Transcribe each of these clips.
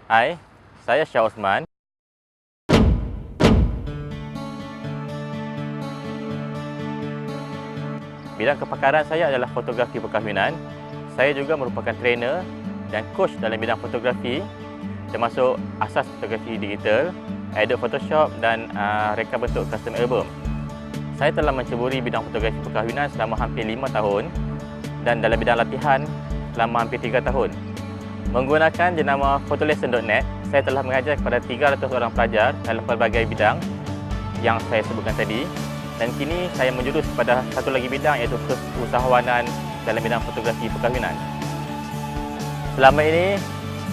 Hai, saya Syah Osman. Bidang kepakaran saya adalah fotografi perkahwinan. Saya juga merupakan trainer dan coach dalam bidang fotografi, termasuk asas fotografi digital, edit Photoshop dan reka bentuk custom album. Saya telah menceburi bidang fotografi perkahwinan selama hampir 5 tahun dan dalam bidang latihan selama hampir 3 tahun. Menggunakan jenama photolesson.net, saya telah mengajar kepada 300 orang pelajar dalam pelbagai bidang yang saya sebutkan tadi. Dan kini saya menjurus kepada satu lagi bidang, iaitu keusahawanan dalam bidang fotografi perkahwinan. Selama ini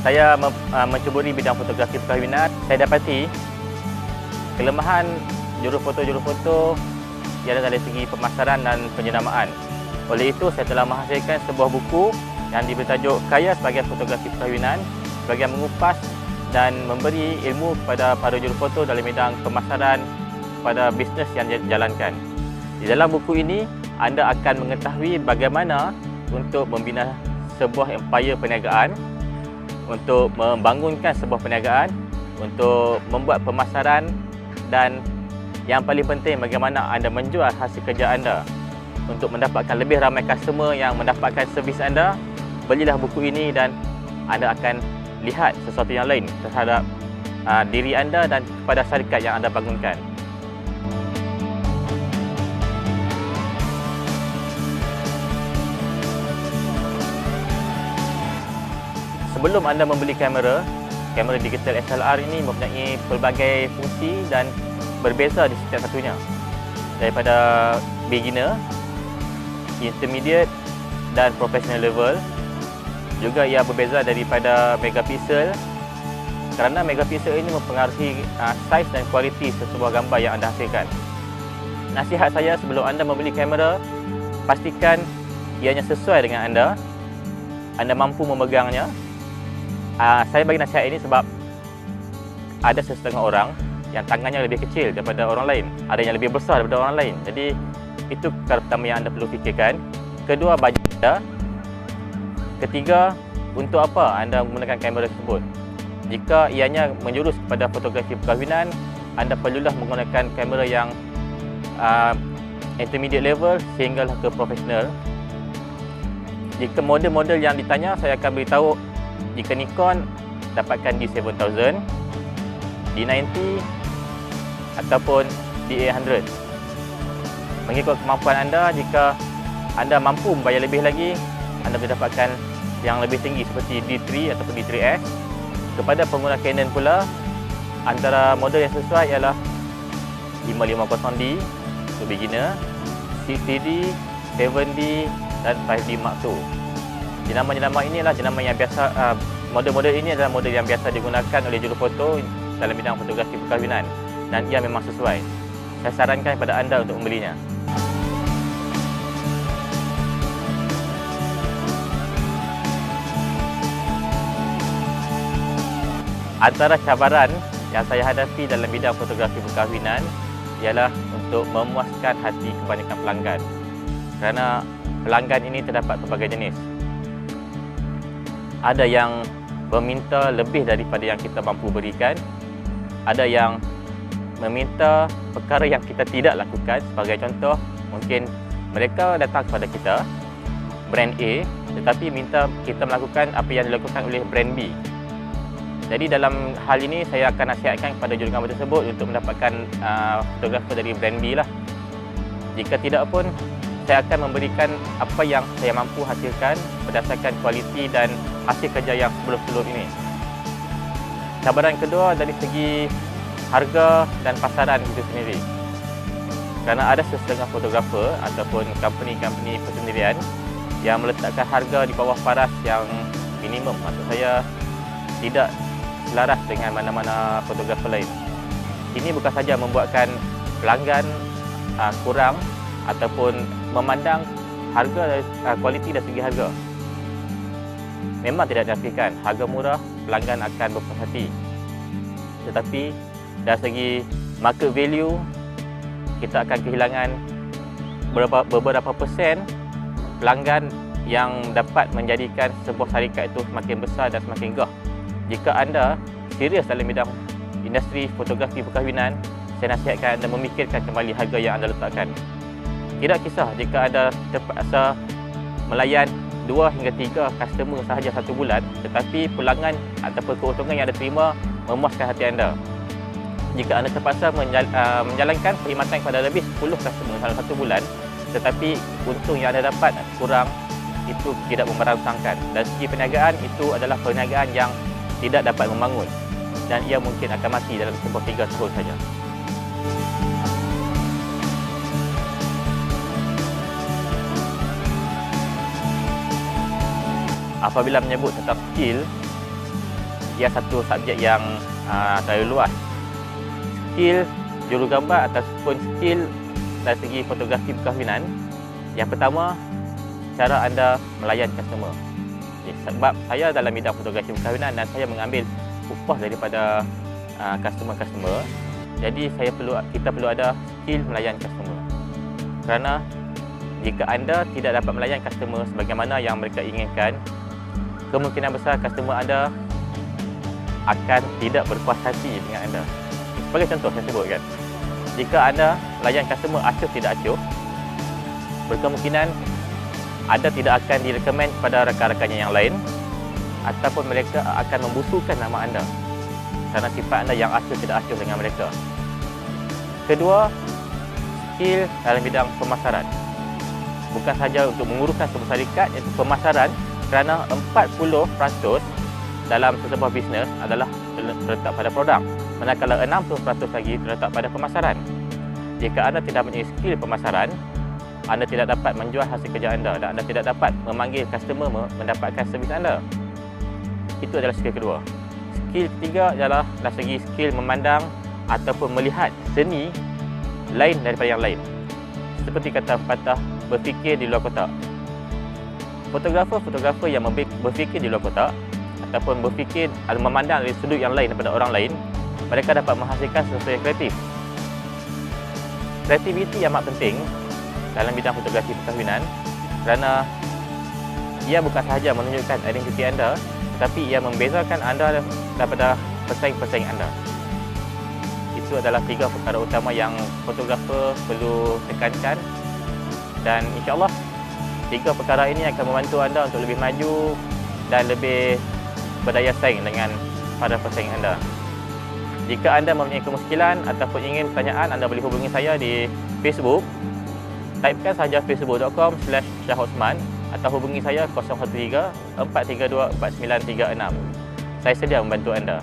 saya menceburi bidang fotografi perkahwinan. Saya dapati kelemahan juru foto ialah dari segi pemasaran dan penjenamaan. Oleh itu, saya telah menghasilkan sebuah buku yang diberi tajuk Kaya Sebagai Fotografi Perkahwinan, bagi mengupas dan memberi ilmu kepada para juru foto dalam bidang pemasaran pada bisnes yang dijalankan. Di dalam buku ini, anda akan mengetahui bagaimana untuk membina sebuah empayar perniagaan, untuk membangunkan sebuah perniagaan, untuk membuat pemasaran, dan yang paling penting bagaimana anda menjual hasil kerja anda. Untuk mendapatkan lebih ramai customer yang mendapatkan servis anda, belilah buku ini dan anda akan lihat sesuatu yang lain terhadap diri anda dan kepada syarikat yang anda bangunkan. Sebelum anda membeli kamera digital SLR ini mempunyai pelbagai fungsi dan berbeza di setiap satunya. Daripada beginner, intermediate dan professional level. Juga ia berbeza daripada megapiksel, kerana megapiksel ini mempengaruhi saiz dan kualiti sesebuah gambar yang anda hasilkan. Nasihat saya sebelum anda membeli kamera, pastikan ianya sesuai dengan anda mampu memegangnya. Saya bagi nasihat ini sebab ada sesetengah orang yang tangannya lebih kecil daripada orang lain, ada yang lebih besar daripada orang lain. Jadi itu perkara pertama yang anda perlu fikirkan. Kedua, bajet anda. Ketiga, untuk apa anda menggunakan kamera tersebut. Jika ianya menjurus kepada fotografi perkahwinan, anda perlulah menggunakan kamera yang intermediate level sehinggalah ke profesional. Jika model-model yang ditanya, saya akan beritahu. Jika Nikon, dapatkan D7000, D90 ataupun D800. Mengikut kemampuan anda, jika anda mampu membayar lebih lagi, anda boleh dapatkan yang lebih tinggi seperti D3 ataupun D3S. Kepada pengguna Canon pula, antara model yang sesuai ialah 550D untuk beginner, 6D, 7D dan 5D Mark II. Jenama-jenama ini adalah jenama yang biasa, model-model ini adalah model yang biasa digunakan oleh juru foto dalam bidang fotografi perkahwinan dan ia memang sesuai. Saya sarankan kepada anda untuk membelinya. Antara cabaran yang saya hadapi dalam bidang fotografi perkahwinan ialah untuk memuaskan hati kebanyakan pelanggan. Kerana pelanggan ini terdapat pelbagai jenis. Ada yang meminta lebih daripada yang kita mampu berikan. Ada yang meminta perkara yang kita tidak lakukan. Sebagai contoh, mungkin mereka datang kepada kita, brand A, tetapi minta kita melakukan apa yang dilakukan oleh brand B. Jadi dalam hal ini saya akan nasihatkan kepada jurugambar tersebut untuk mendapatkan fotografer dari brand B lah. Jika tidak pun, saya akan memberikan apa yang saya mampu hasilkan berdasarkan kualiti dan hasil kerja yang sebelum-sebelum ini. Cabaran kedua dari segi harga dan pasaran itu sendiri. Kerana ada sesetengah fotografer ataupun company-company persendirian yang meletakkan harga di bawah paras yang minimum. Maksud saya tidak selaras dengan mana-mana fotografer lain. Ini bukan saja membuatkan pelanggan kurang ataupun memandang harga dari kualiti dari segi harga. Memang tidak dinafikan harga murah pelanggan akan berpuas hati. Tetapi dari segi market value, kita akan kehilangan beberapa persen pelanggan yang dapat menjadikan sebuah syarikat itu semakin besar dan semakin gah. jika anda serius dalam bidang industri fotografi perkahwinan, saya nasihatkan anda memikirkan kembali harga yang anda letakkan. Tidak kisah jika anda terpaksa melayan 2 hingga 3 customer sahaja satu bulan, tetapi pulangan ataupun keuntungan yang anda terima memuaskan hati anda. Jika anda terpaksa menjalankan perkhidmatan kepada lebih 10 customer dalam satu bulan, tetapi untung yang anda dapat kurang, itu tidak merangsangkan. Dan segi perniagaan, itu adalah perniagaan yang tidak dapat membangun dan ia mungkin akan mati dalam tempoh 3 tahun saja. Apabila menyebut tentang skill, ia satu subjek yang terlalu luas. Skill jurugambar ataupun skill dari segi fotografi perkahwinan, yang pertama, cara anda melayan customer. Sebab saya dalam bidang fotografi perkahwinan dan saya mengambil upah daripada customer-customer, jadi kita perlu ada skill melayan customer. Kerana jika anda tidak dapat melayan customer sebagaimana yang mereka inginkan, kemungkinan besar customer anda akan tidak berpuas hati dengan anda. Sebagai contoh saya sebutkan, jika anda layan customer acuh tidak acuh, berkemungkinan anda tidak akan direkomend kepada rakan-rakannya yang lain, ataupun mereka akan membusukkan nama anda kerana sifat anda yang acuh tidak acuh dengan mereka. Kedua, skill dalam bidang pemasaran. Bukan sahaja untuk menguruskan sebuah syarikat, iaitu pemasaran, kerana 40% dalam sebuah bisnes adalah terletak pada produk, manakala 60% lagi terletak pada pemasaran. Jika anda tidak mempunyai skill pemasaran, anda tidak dapat menjual hasil kerja anda dan anda tidak dapat memanggil customer mendapatkan servis anda. Itu adalah skill kedua. Skill ketiga adalah dari segi skill memandang ataupun melihat seni lain daripada yang lain. Seperti kata pepatah, berfikir di luar kotak. Fotografer yang berfikir di luar kotak ataupun berfikir atau memandang dari sudut yang lain daripada orang lain, mereka dapat menghasilkan sesuatu yang kreatif. Kreativiti yang amat penting dalam bidang fotografi perkahwinan, kerana ia bukan sahaja menunjukkan identiti anda, tetapi ia membezakan anda daripada pesaing-pesaing anda. Itu adalah 3 perkara utama yang fotografer perlu tekankan, dan insya-Allah 3 perkara ini akan membantu anda untuk lebih maju dan lebih berdaya saing dengan para pesaing anda. Jika anda mempunyai kemuskilan ataupun ingin pertanyaan, anda boleh hubungi saya di Facebook. Typekan sahaja facebook.com/syahosman atau hubungi saya 013 432 4936. Saya sedia membantu anda.